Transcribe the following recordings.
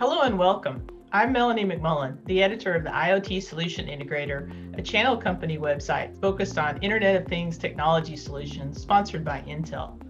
Hello and welcome. I'm Melanie McMullen, the editor of the IoT Solution Integrator, a channel company website focused on Internet of Things technology solutions sponsored by Intel.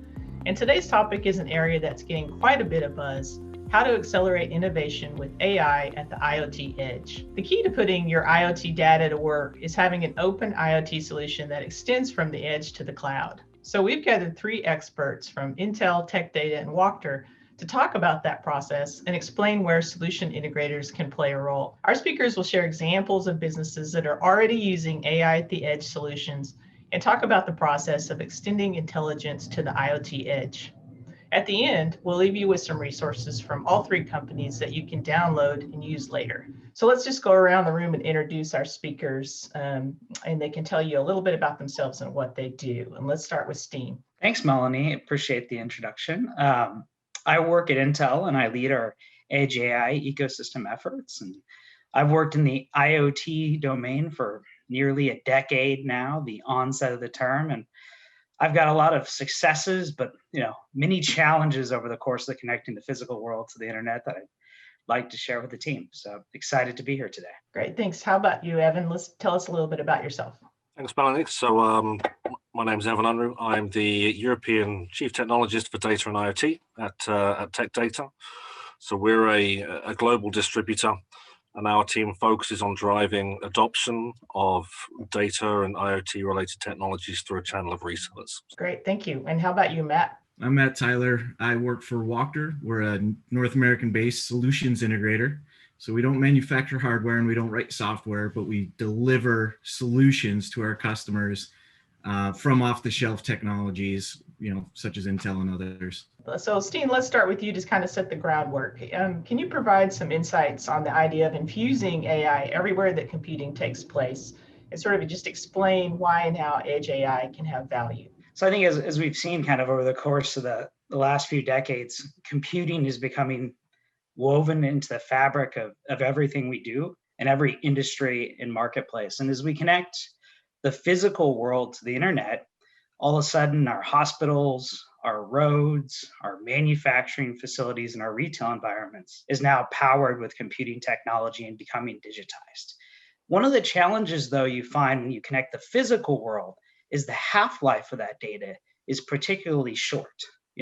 And today's topic is an area that's getting quite a bit of buzz: how to accelerate innovation with AI at the IoT Edge. The key to putting your IoT data to work is having an open IoT solution that extends from the edge to the cloud. So we've gathered three experts from Intel, Tech Data, and Wachter to talk about that process and explain where solution integrators can play a role. Our speakers will share examples of businesses that are already using AI at the edge solutions and talk about the process of extending intelligence to the IoT edge. At the end, we'll leave you with some resources from all three companies that you can download and use later. So let's just go around the room and introduce our speakers, and they can tell you a little bit about themselves and what they do. And let's start with Steen. Thanks, Melanie. Appreciate the introduction. I work at Intel and I lead our Edge AI ecosystem efforts. And I've worked in the IoT domain for nearly a decade now, the onset of the term. And I've got a lot of successes, but many challenges over the course of connecting the physical world to the internet that I'd like to share with the team. So excited to be here today. Great, thanks. How about you, Evan? Let's tell us a little bit about yourself. Thanks, Melanie. So my name's Evan Unruh. I'm the European Chief Technologist for Data and IoT at Tech Data. So we're a global distributor, and our team focuses on driving adoption of data and IoT-related technologies through a channel of resellers. Great, thank you. And how about you, Matt? I'm Matt Tyler. I work for Wachter. We're a North American-based solutions integrator. So we don't manufacture hardware and we don't write software, but we deliver solutions to our customers from off-the-shelf technologies, such as Intel and others. So Steen, let's start with you to kind of set the groundwork. Can you provide some insights on the idea of infusing AI everywhere that computing takes place, and sort of just explain why and how Edge AI can have value? So I think as we've seen kind of over the course of the last few decades, computing is becoming woven into the fabric of everything we do in every industry and marketplace. And as we connect the physical world to the internet, all of a sudden our hospitals, our roads, our manufacturing facilities, and our retail environments is now powered with computing technology and becoming digitized. One of the challenges, though, you find when you connect the physical world is the half-life of that data is particularly short.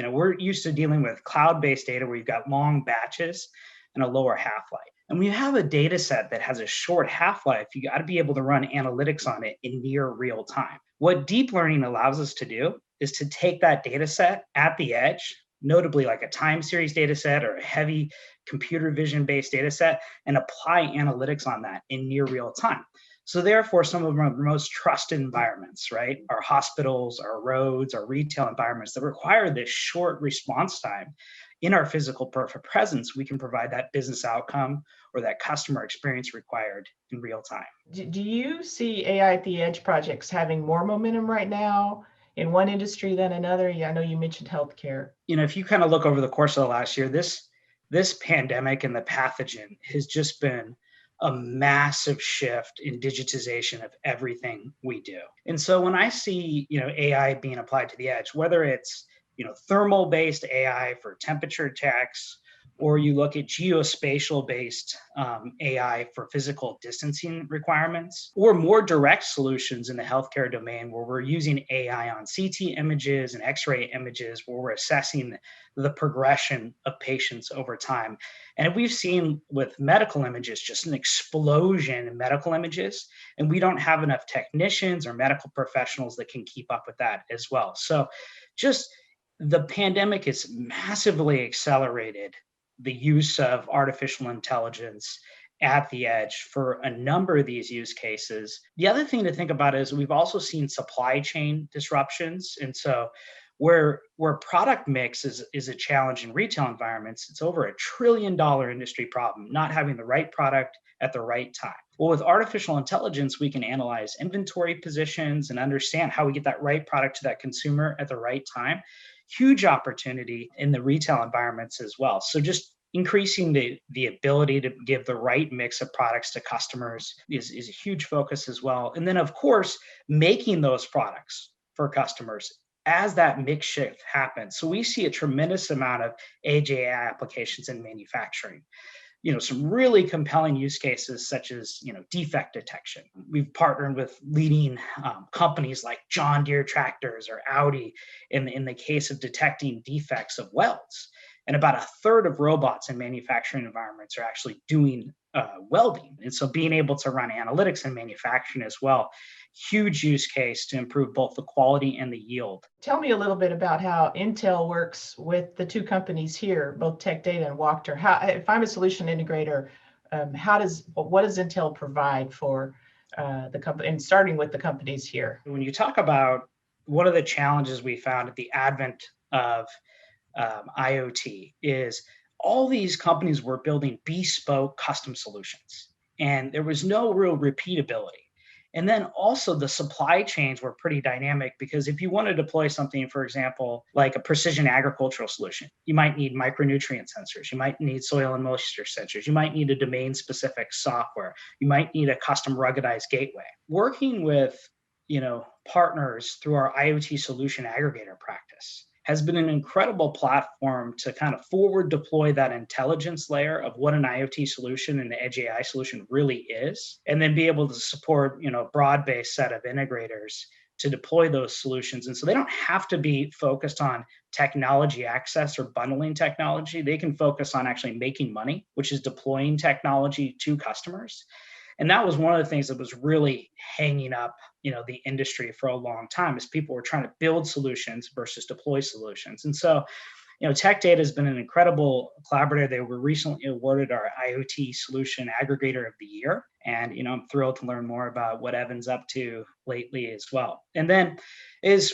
We're used to dealing with cloud-based data where you've got long batches and a lower half-life. And when you have a data set that has a short half-life, you got to be able to run analytics on it in near real time. What deep learning allows us to do is to take that data set at the edge, notably like a time series data set or a heavy computer vision-based data set, and apply analytics on that in near real time. So therefore, some of our most trusted environments, right? Our hospitals, our roads, our retail environments that require this short response time in our physical presence, we can provide that business outcome or that customer experience required in real time. Do you see AI at the Edge projects having more momentum right now in one industry than another? I know you mentioned healthcare. If you kind of look over the course of the last year, this pandemic and the pathogen has just been a massive shift in digitization of everything we do. And so when I see, AI being applied to the edge, whether it's, thermal-based AI for temperature checks, or you look at geospatial-based AI for physical distancing requirements, or more direct solutions in the healthcare domain where we're using AI on CT images and X-ray images where we're assessing the progression of patients over time. And we've seen with medical images just an explosion in medical images, and we don't have enough technicians or medical professionals that can keep up with that as well. So just the pandemic has massively accelerated the use of artificial intelligence at the edge for a number of these use cases. The other thing to think about is we've also seen supply chain disruptions. And so where product mix is a challenge in retail environments, it's over $1 trillion industry problem, not having the right product at the right time. Well, with artificial intelligence, we can analyze inventory positions and understand how we get that right product to that consumer at the right time. Huge opportunity in the retail environments as well. So just increasing the ability to give the right mix of products to customers is a huge focus as well. And then, of course, making those products for customers as that mix shift happens. So we see a tremendous amount of Edge AI applications in manufacturing. some really compelling use cases such as, defect detection. We've partnered with leading companies like John Deere tractors or Audi in the case of detecting defects of welds. And about a third of robots in manufacturing environments are actually doing welding. And so being able to run analytics in manufacturing as well, huge use case to improve both the quality and the yield. Tell me a little bit about how Intel works with the two companies here, both Tech Data and Wachter. If I'm a solution integrator, what does Intel provide for the company, and starting with the companies here? When you talk about one of the challenges we found at the advent of IoT is all these companies were building bespoke custom solutions, and there was no real repeatability. And then also the supply chains were pretty dynamic, because if you want to deploy something, for example, like a precision agricultural solution, you might need micronutrient sensors, you might need soil and moisture sensors, you might need a domain specific software, you might need a custom ruggedized gateway. Working with partners through our IoT solution aggregator practice has been an incredible platform to kind of forward deploy that intelligence layer of what an IoT solution and the Edge AI solution really is, and then be able to support, a broad-based set of integrators to deploy those solutions. And so they don't have to be focused on technology access or bundling technology. They can focus on actually making money, which is deploying technology to customers. And that was one of the things that was really hanging up, the industry for a long time, is people were trying to build solutions versus deploy solutions. And so, Tech Data has been an incredible collaborator. They were recently awarded our IoT Solution Aggregator of the Year. And, I'm thrilled to learn more about what Evan's up to lately as well. And then as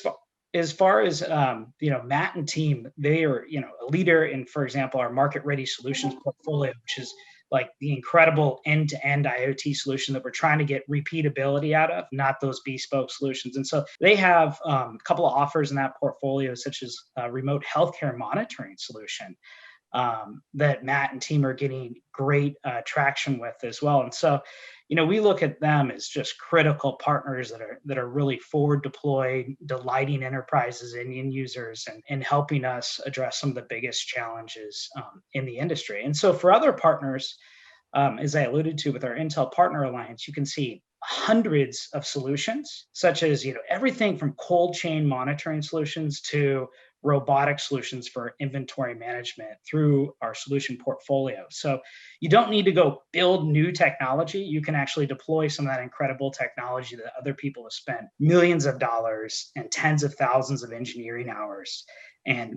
far as, Matt and team, they are, a leader in, for example, our market ready solutions portfolio, which is like the incredible end-to-end IoT solution that we're trying to get repeatability out of, not those bespoke solutions. And so they have a couple of offers in that portfolio, such as a remote healthcare monitoring solution that Matt and team are getting great traction with as well. And so, we look at them as just critical partners that are really forward deployed, delighting enterprises and end users, and helping us address some of the biggest challenges in the industry. And so for other partners, as I alluded to with our Intel Partner Alliance, you can see hundreds of solutions, such as everything from cold chain monitoring solutions to robotic solutions for inventory management through our solution portfolio. So you don't need to go build new technology. You can actually deploy some of that incredible technology that other people have spent millions of dollars and tens of thousands of engineering hours and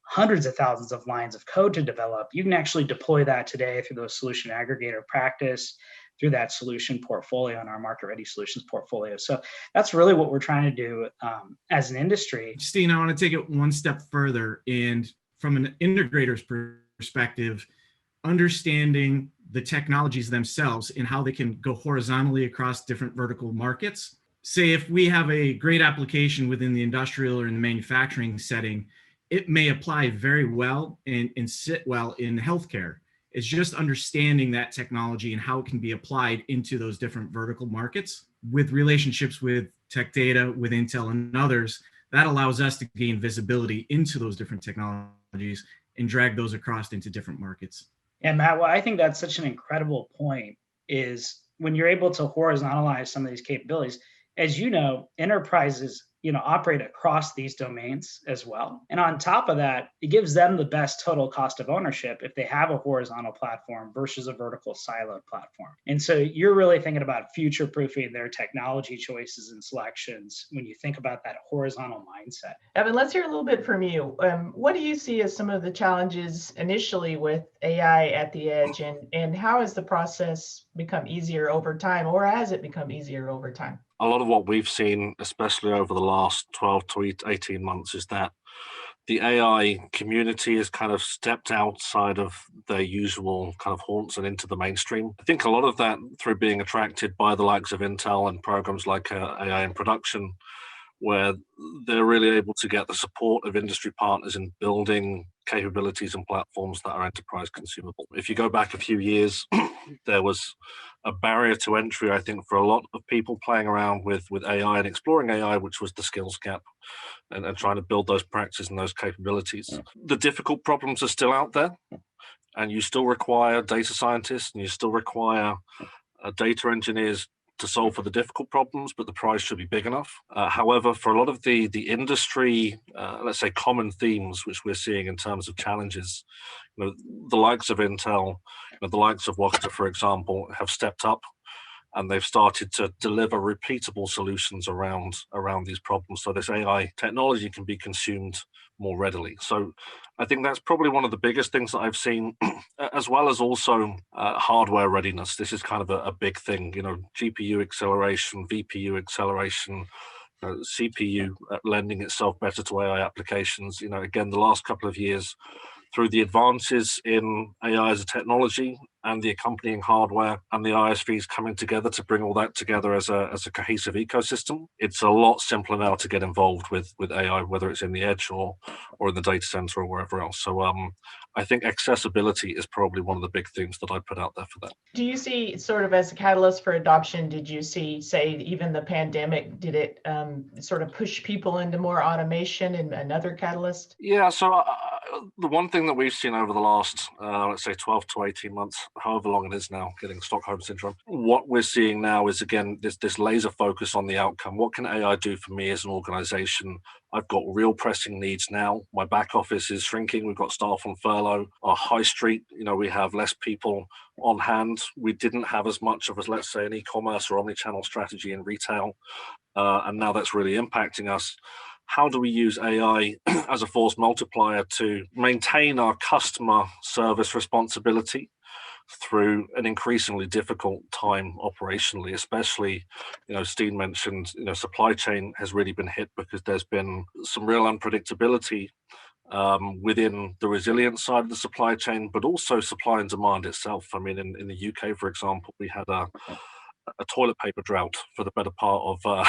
hundreds of thousands of lines of code to develop. You can actually deploy that today through those solution aggregator practice, through that solution portfolio and our market ready solutions portfolio. So that's really what we're trying to do as an industry. Steve, I want to take it one step further, and from an integrator's perspective, understanding the technologies themselves and how they can go horizontally across different vertical markets. Say if we have a great application within the industrial or in the manufacturing setting, it may apply very well and sit well in healthcare. It's just understanding that technology and how it can be applied into those different vertical markets with relationships with Tech Data, with Intel and others. That allows us to gain visibility into those different technologies and drag those across into different markets. And Matt, well, I think that's such an incredible point, is when you're able to horizontalize some of these capabilities, as enterprises operate across these domains as well. And on top of that, it gives them the best total cost of ownership if they have a horizontal platform versus a vertical siloed platform. And so you're really thinking about future-proofing their technology choices and selections when you think about that horizontal mindset. Evan, let's hear a little bit from you. What do you see as some of the challenges initially with AI at the edge, and how has the process become easier over time, or has it become easier over time? A lot of what we've seen, especially over the last 12 to 18 months, is that the AI community has kind of stepped outside of their usual kind of haunts and into the mainstream. I think a lot of that through being attracted by the likes of Intel and programs like AI in Production, where they're really able to get the support of industry partners in building capabilities and platforms that are enterprise consumable. If you go back a few years, there was a barrier to entry, I think, for a lot of people playing around with AI and exploring AI, which was the skills gap and trying to build those practices and those capabilities. The difficult problems are still out there. and you still require data scientists and you still require data engineers to solve for the difficult problems, but the prize should be big enough. However, for a lot of the industry, let's say common themes, which we're seeing in terms of challenges, the likes of Intel, the likes of Wachter, for example, have stepped up and they've started to deliver repeatable solutions around these problems. So this AI technology can be consumed more readily. So I think that's probably one of the biggest things that I've seen, as well as also hardware readiness. This is kind of a big thing, GPU acceleration, VPU acceleration, CPU lending itself better to AI applications. Again, the last couple of years, through the advances in AI as a technology and the accompanying hardware and the ISVs coming together to bring all that together as a cohesive ecosystem, it's a lot simpler now to get involved with AI, whether it's in the edge or in the data center or wherever else. So I think accessibility is probably one of the big things that I put out there for that. Do you see sort of as a catalyst for adoption, did you see, say, even the pandemic, did it sort of push people into more automation and another catalyst? Yeah, so the one thing that we've seen over the last, let's say 12 to 18 months, however long it is now, getting Stockholm syndrome, what we're seeing now is, again, this laser focus on the outcome. What can AI do for me as an organization? I've got real pressing needs now. My back office is shrinking. We've got staff on furlough. Our high street, we have less people on hand. We didn't have as much of, let's say, an e-commerce or omni-channel strategy in retail. And now that's really impacting us. How do we use AI as a force multiplier to maintain our customer service responsibility through an increasingly difficult time operationally, especially, Steen mentioned, supply chain has really been hit because there's been some real unpredictability within the resilience side of the supply chain, but also supply and demand itself. I mean, in the UK, for example, we had a toilet paper drought for the better part of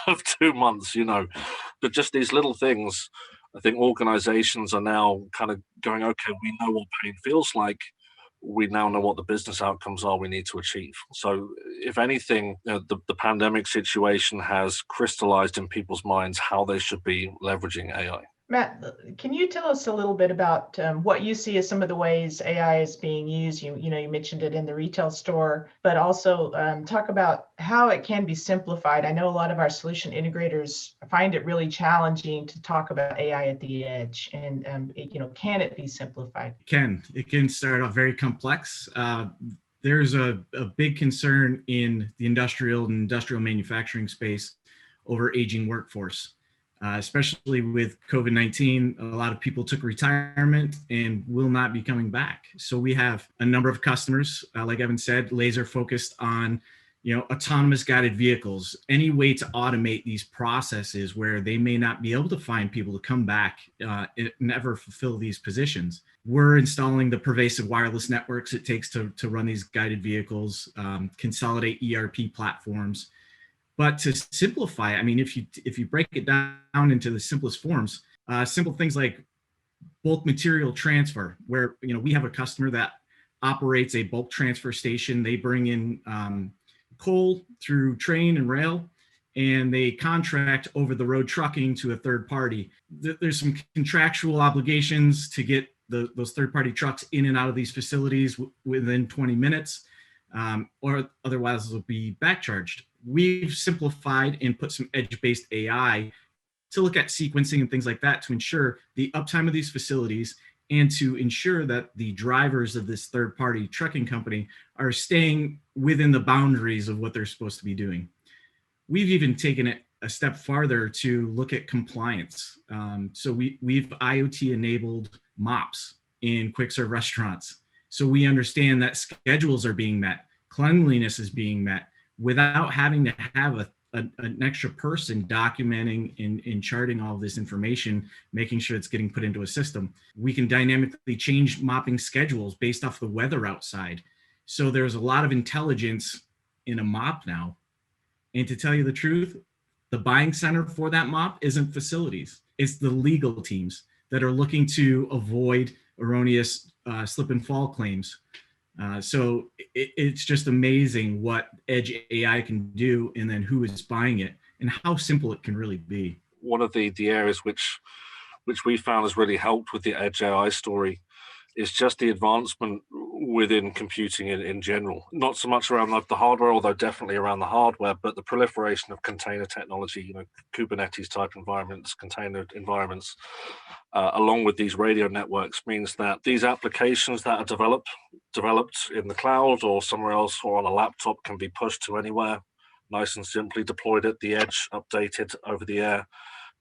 of 2 months, but just these little things. I think organizations are now kind of going, okay, we know what pain feels like. We now know what the business outcomes are we need to achieve. So if anything, the pandemic situation has crystallized in people's minds how they should be leveraging AI. Matt, can you tell us a little bit about what you see as some of the ways AI is being used? You mentioned it in the retail store, but also talk about how it can be simplified. I know a lot of our solution integrators find it really challenging to talk about AI at the edge, and can it be simplified? It can start off very complex. There's a big concern in the industrial manufacturing space over aging workforce. Especially with COVID-19, a lot of people took retirement and will not be coming back. So we have a number of customers, like Evan said, laser focused on, autonomous guided vehicles, any way to automate these processes where they may not be able to find people to come back and never fulfill these positions. We're installing the pervasive wireless networks it takes to run these guided vehicles, consolidate ERP platforms. But to simplify, I mean, if you break it down into the simplest forms, simple things like bulk material transfer, where we have a customer that operates a bulk transfer station. They bring in coal through train and rail, and they contract over the road trucking to a third party. There's some contractual obligations to get those third party trucks in and out of these facilities within 20 minutes, or otherwise they'll be back charged. We've simplified and put some edge-based AI to look at sequencing and things like that to ensure the uptime of these facilities and to ensure that the drivers of this third-party trucking company are staying within the boundaries of what they're supposed to be doing. We've even taken it a step farther to look at compliance. So we've IoT-enabled mops in quick serve restaurants. So we understand that schedules are being met, cleanliness is being met, without having to have an extra person documenting and charting all of this information, making sure it's getting put into a system. We can dynamically change mopping schedules based off the weather outside. So there's a lot of intelligence in a mop now. And to tell you the truth, the buying center for that mop isn't facilities. It's the legal teams that are looking to avoid erroneous slip and fall claims. So it's just amazing what edge AI can do, and then who is buying it and how simple it can really be. One of the areas which we found has really helped with the edge AI story It's just the advancement within computing in general, not so much around the hardware, although definitely around the hardware, but the proliferation of container technology, Kubernetes type environments, container environments, along with these radio networks, means that these applications that are developed in the cloud or somewhere else or on a laptop can be pushed to anywhere, nice and simply deployed at the edge, updated over the air.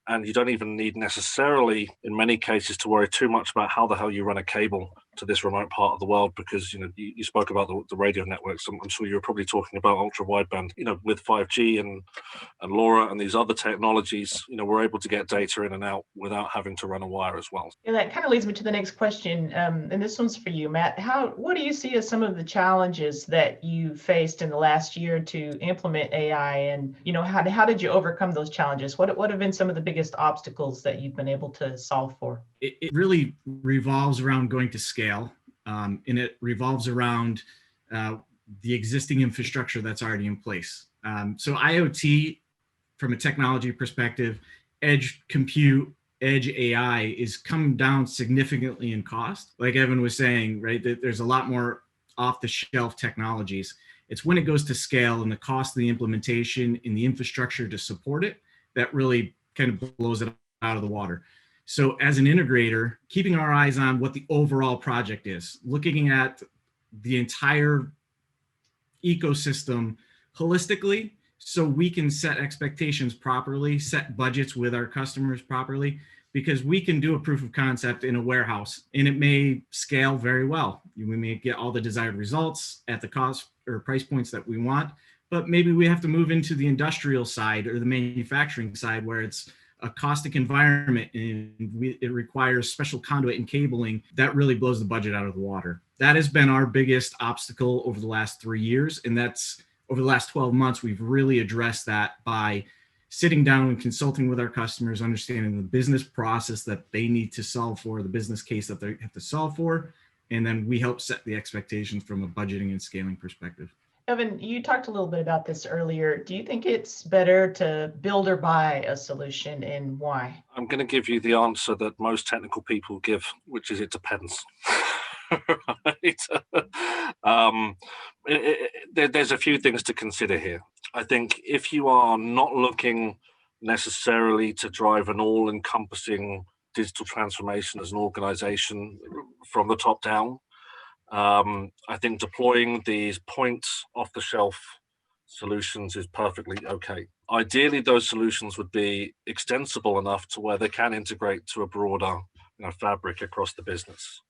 And you don't even need necessarily, in many cases, to worry too much about how the hell you run a cable to this remote part of the world, because you spoke about the radio networks. I'm sure you were probably talking about ultra wideband. With 5G and LoRa and these other technologies, we're able to get data in and out without having to run a wire as well. And that kind of leads me to the next question, and this one's for you, Matt. What do you see as some of the challenges that you faced in the last year to implement AI, and how did you overcome those challenges? What have been some of the biggest obstacles that you've been able to solve for? It really revolves around going to scale, and it revolves around the existing infrastructure that's already in place. So IoT, from a technology perspective, edge compute, edge AI is coming down significantly in cost. Like Evan was saying, right, that there's a lot more off-the-shelf technologies. It's when it goes to scale and the cost of the implementation and the infrastructure to support it that really kind of blows it out of the water. So as an integrator, keeping our eyes on what the overall project is, looking at the entire ecosystem holistically, so we can set expectations properly, set budgets with our customers properly, because we can do a proof of concept in a warehouse and it may scale very well. We may get all the desired results at the cost or price points that we want, but maybe we have to move into the industrial side or the manufacturing side where it's a caustic environment and it requires special conduit and cabling. That really blows the budget out of the water. That has been our biggest obstacle over the last 3 years. And that's over the last 12 months, we've really addressed that by sitting down and consulting with our customers, understanding the business process that they need to solve for, the business case that they have to solve for. And then we help set the expectations from a budgeting and scaling perspective. Evan, you talked a little bit about this earlier. Do you think it's better to build or buy a solution, and why? I'm going to give you the answer that most technical people give, which is it depends. Right? There's a few things to consider here. I think if you are not looking necessarily to drive an all-encompassing digital transformation as an organization from the top down, I think deploying these points off-the-shelf solutions is perfectly okay. Ideally, those solutions would be extensible enough to where they can integrate to a broader fabric across the business.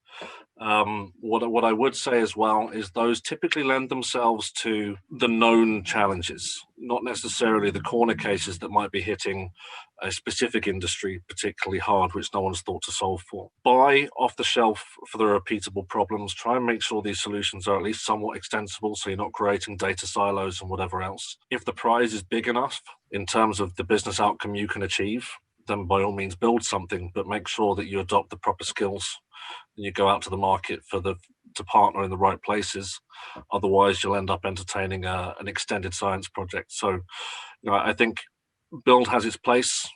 What I would say as well is those typically lend themselves to the known challenges, not necessarily the corner cases that might be hitting a specific industry particularly hard, which no one's thought to solve for. Buy off the shelf for the repeatable problems. Try and make sure these solutions are at least somewhat extensible so you're not creating data silos and whatever else. If the prize is big enough in terms of the business outcome you can achieve, then by all means build something, but make sure that you adopt the proper skills and you go out to the market to partner in the right places. Otherwise, you'll end up entertaining an extended science project. So, I think build has its place,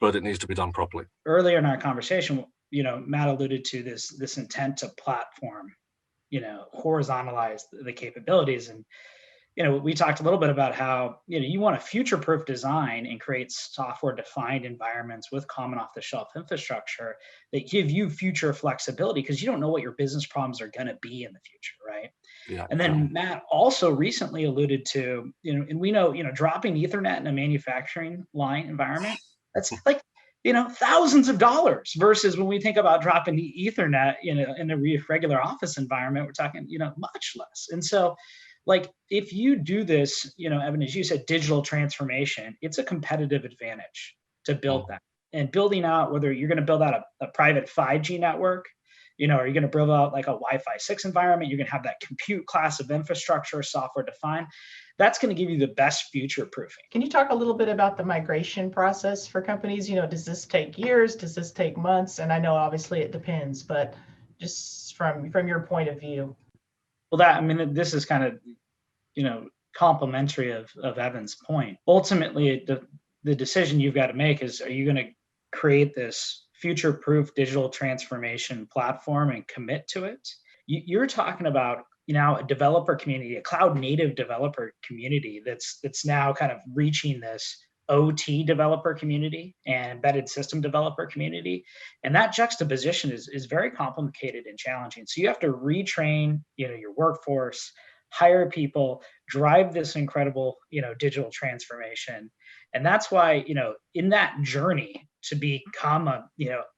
but it needs to be done properly. Earlier in our conversation, Matt alluded to this intent to platform, horizontalize the capabilities. And, we talked a little bit about how, you want a future-proof design and create software-defined environments with common off-the-shelf infrastructure that give you future flexibility because you don't know what your business problems are going to be in the future, right? Yeah. And then Matt also recently alluded to, and we know, dropping Ethernet in a manufacturing line environment, that's like, thousands of dollars versus when we think about dropping the Ethernet in a regular office environment, we're talking, much less. And so, like, if you do this, Evan, as you said, digital transformation, it's a competitive advantage to build that. And building out, whether you're going to build out a private 5G network, are you going to build out like a Wi-Fi 6 environment? You're going to have that compute class of infrastructure, software defined. That's going to give you the best future proofing. Can you talk a little bit about the migration process for companies? Does this take years? Does this take months? And I know obviously it depends, but just from your point of view. Well, this is kind of, complementary of Evan's point. Ultimately, the decision you've got to make is, are you going to create this future-proof digital transformation platform and commit to it, you're talking about a developer community, a cloud native developer community that's now kind of reaching this OT developer community and embedded system developer community. And that juxtaposition is very complicated and challenging. So you have to retrain, your workforce, hire people, drive this incredible, digital transformation. And that's why, in that journey to become a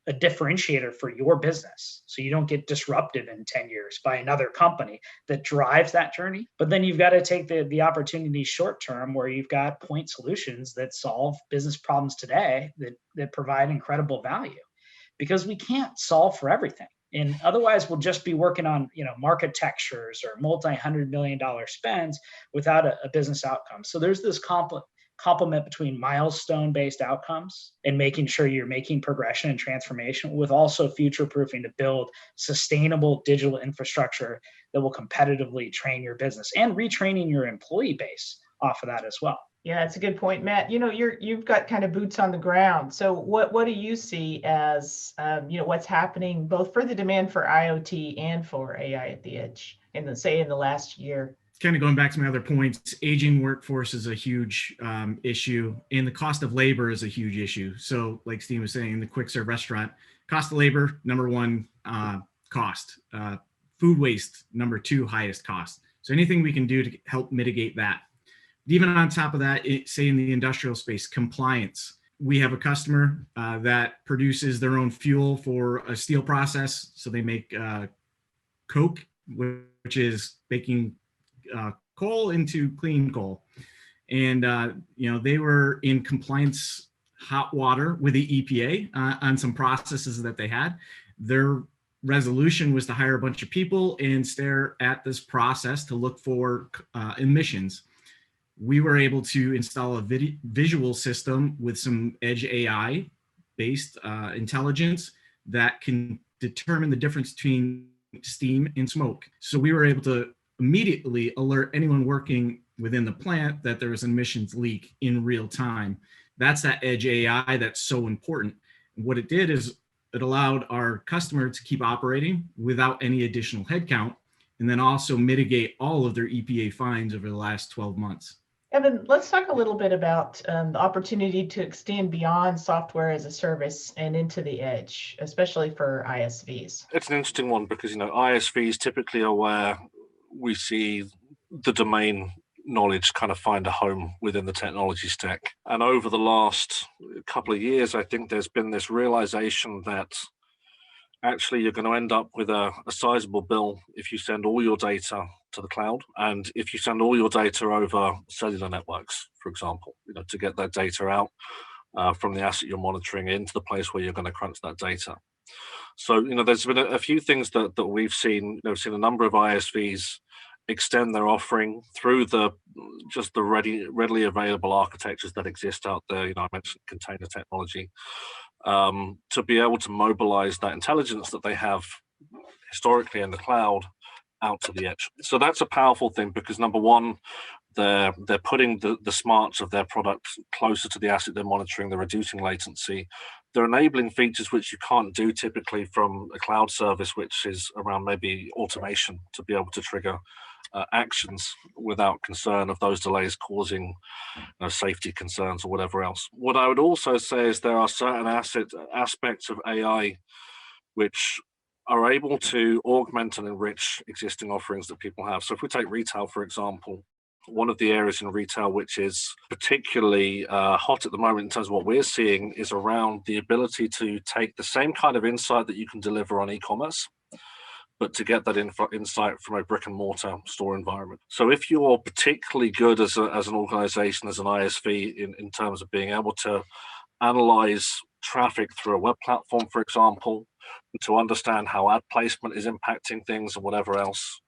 differentiator for your business, so you don't get disrupted in 10 years by another company that drives that journey. But then you've got to take the opportunity short term, where you've got point solutions that solve business problems today that provide incredible value, because we can't solve for everything. And otherwise we'll just be working on, marketectures or multi-$100 million spends without a business outcome. So there's this complement between milestone-based outcomes and making sure you're making progression and transformation, with also future-proofing to build sustainable digital infrastructure that will competitively train your business, and retraining your employee base off of that as well. Yeah, that's a good point, Matt. You've got kind of boots on the ground. So what do you see as what's happening both for the demand for IoT and for AI at the edge in the last year? Kind of going back to my other points, aging workforce is a huge issue, and the cost of labor is a huge issue. So like Steve was saying, in the quick serve restaurant, cost of labor, number one cost. Food waste, number two highest cost. So anything we can do to help mitigate that. Even on top of that, say in the industrial space, compliance. We have a customer that produces their own fuel for a steel process. So they make coke, which is making coal into clean coal. And, they were in compliance hot water with the EPA on some processes that they had. Their resolution was to hire a bunch of people and stare at this process to look for emissions. We were able to install a visual system with some edge AI based intelligence that can determine the difference between steam and smoke. So we were able to immediately alert anyone working within the plant that there was an emissions leak in real time. That's that edge AI that's so important. What it did is it allowed our customer to keep operating without any additional headcount, and then also mitigate all of their EPA fines over the last 12 months. Evan, let's talk a little bit about the opportunity to extend beyond software as a service and into the edge, especially for ISVs. It's an interesting one because, ISVs typically are where we see the domain knowledge kind of find a home within the technology stack. And over the last couple of years, I think there's been this realization that actually you're going to end up with a sizable bill if you send all your data to the cloud, and if you send all your data over cellular networks, for example, to get that data out from the asset you're monitoring into the place where you're going to crunch that data. So, there's been a few things that we've seen. We've seen a number of ISVs extend their offering through the readily available architectures that exist out there. I mentioned container technology, to be able to mobilize that intelligence that they have historically in the cloud out to the edge. So that's a powerful thing because, number one, they're putting the smarts of their products closer to the asset they're monitoring. They're reducing latency. They're enabling features which you can't do typically from a cloud service, which is around maybe automation to be able to trigger actions without concern of those delays causing safety concerns or whatever else. What I would also say is there are certain aspects of AI which are able to augment and enrich existing offerings that people have. So if we take retail, for example, one of the areas in retail which is particularly hot at the moment in terms of what we're seeing is around the ability to take the same kind of insight that you can deliver on e-commerce, but to get that insight from a brick and mortar store environment. So if you're particularly good as an organization, as an ISV, in terms of being able to analyze traffic through a web platform, for example, to understand how ad placement is impacting things or whatever else,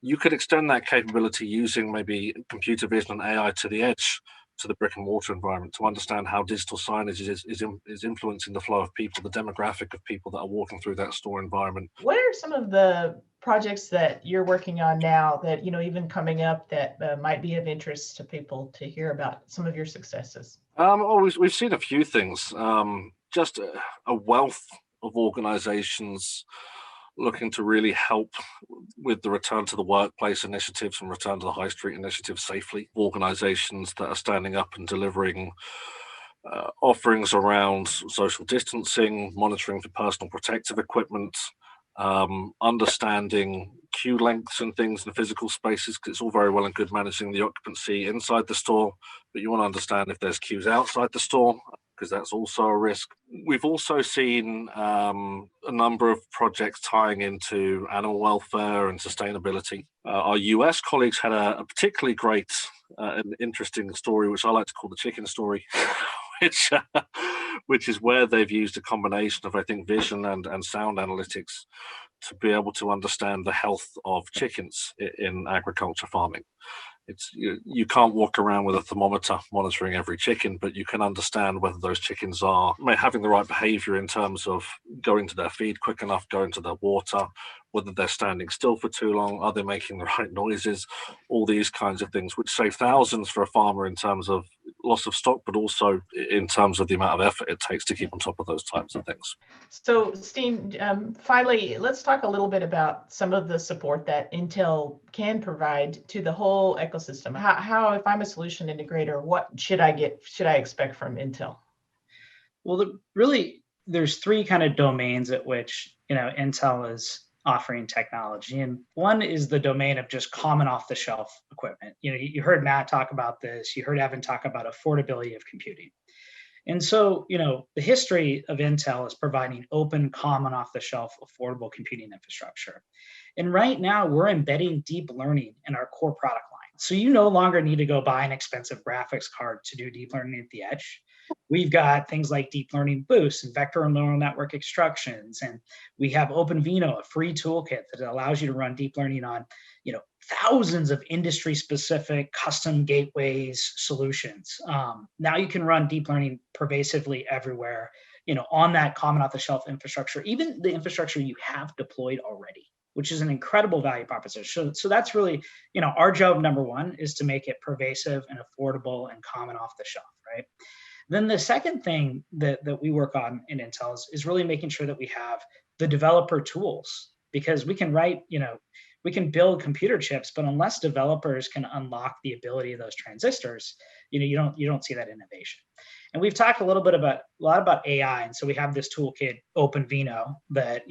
you could extend that capability using maybe computer vision and AI to the edge, to the brick and mortar environment, to understand how digital signage is influencing the flow of people, the demographic of people that are walking through that store environment. What are some of the projects that you're working on now that, even coming up that might be of interest to people to hear about some of your successes? We've seen a few things. just a wealth of organizations looking to really help with the return to the workplace initiatives and return to the high street initiatives safely. Organizations that are standing up and delivering offerings around social distancing, monitoring for personal protective equipment, understanding queue lengths and things in physical spaces, because it's all very well and good managing the occupancy inside the store, but you want to understand if there's queues outside the store, because that's also a risk. We've also seen a number of projects tying into animal welfare and sustainability. Our US colleagues had a particularly great and interesting story, which I like to call the chicken story, which is where they've used a combination of, I think, vision and sound analytics to be able to understand the health of chickens in agriculture farming. You can't walk around with a thermometer monitoring every chicken, but you can understand whether those chickens are having the right behavior in terms of going to their feed quick enough, going to their water, whether they're standing still for too long, are they making the right noises, all these kinds of things, which save thousands for a farmer in terms of loss of stock, but also in terms of the amount of effort it takes to keep on top of those types of things. So, Steve, finally, let's talk a little bit about some of the support that Intel can provide to the whole ecosystem. How if I'm a solution integrator, what should I expect from Intel? Well, there's three kind of domains at which, Intel is offering technology. And one is the domain of just common off-the-shelf equipment. You heard Matt talk about this. You heard Evan talk about affordability of computing. And so, the history of Intel is providing open, common off-the-shelf, affordable computing infrastructure. And right now, we're embedding deep learning in our core product line. So you no longer need to go buy an expensive graphics card to do deep learning at the edge. We've got things like deep learning boosts and vector and neural network instructions. And we have OpenVINO, a free toolkit that allows you to run deep learning on, thousands of industry-specific custom gateways solutions. Now you can run deep learning pervasively everywhere, on that common off-the-shelf infrastructure, even the infrastructure you have deployed already, which is an incredible value proposition. So that's really, our job number one is to make it pervasive and affordable and common off the shelf, right? Then the second thing that we work on in Intel is really making sure that we have the developer tools, because we can write, we can build computer chips, but unless developers can unlock the ability of those transistors, you don't see that innovation. And we've talked a lot about AI, and so we have this toolkit, OpenVINO, that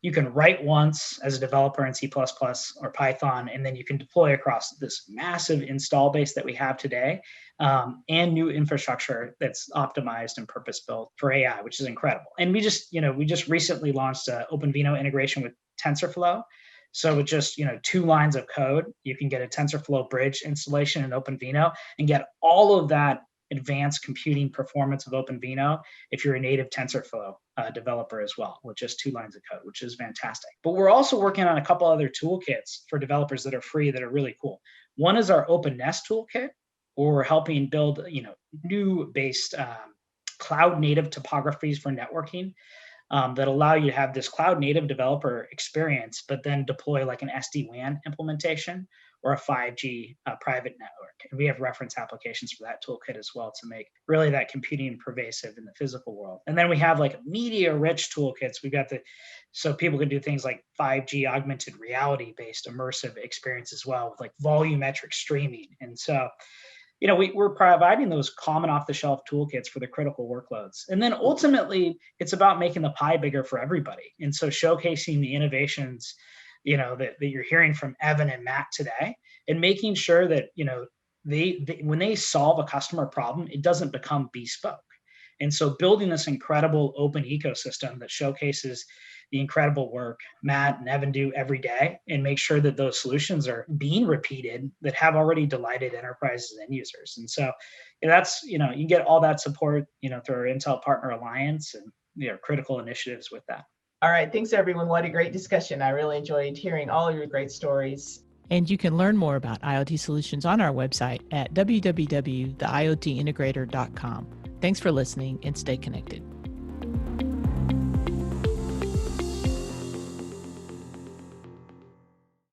you can write once as a developer in C++ or Python, and then you can deploy across this massive install base that we have today, and new infrastructure that's optimized and purpose-built for AI, which is incredible. And we just recently launched OpenVINO integration with TensorFlow. So with just 2 lines of code, you can get a TensorFlow bridge installation in OpenVINO and get all of that advanced computing performance of OpenVINO if you're a native TensorFlow developer as well, with just 2 lines of code, which is fantastic. But we're also working on a couple other toolkits for developers that are free that are really cool. One is our OpenNest toolkit, where we're helping build new based cloud native topographies for networking. That allow you to have this cloud native developer experience, but then deploy like an SD-WAN implementation or a 5G private network. And we have reference applications for that toolkit as well to make really that computing pervasive in the physical world. And then we have like media-rich toolkits. We've got so people can do things like 5G augmented reality-based immersive experience as well, with like volumetric streaming. And so we're providing those common off-the-shelf toolkits for the critical workloads. And then ultimately, it's about making the pie bigger for everybody. And so showcasing the innovations, that you're hearing from Evan and Matt today, and making sure that, when they solve a customer problem, it doesn't become bespoke. And so building this incredible open ecosystem that showcases the incredible work Matt and Evan do every day, and make sure that those solutions are being repeated that have already delighted enterprises and users. And so that's, you get all that support, through our Intel Partner Alliance and critical initiatives with that. All right. Thanks, everyone. What a great discussion. I really enjoyed hearing all of your great stories. And you can learn more about IoT solutions on our website at www.theiotintegrator.com. Thanks for listening, and stay connected.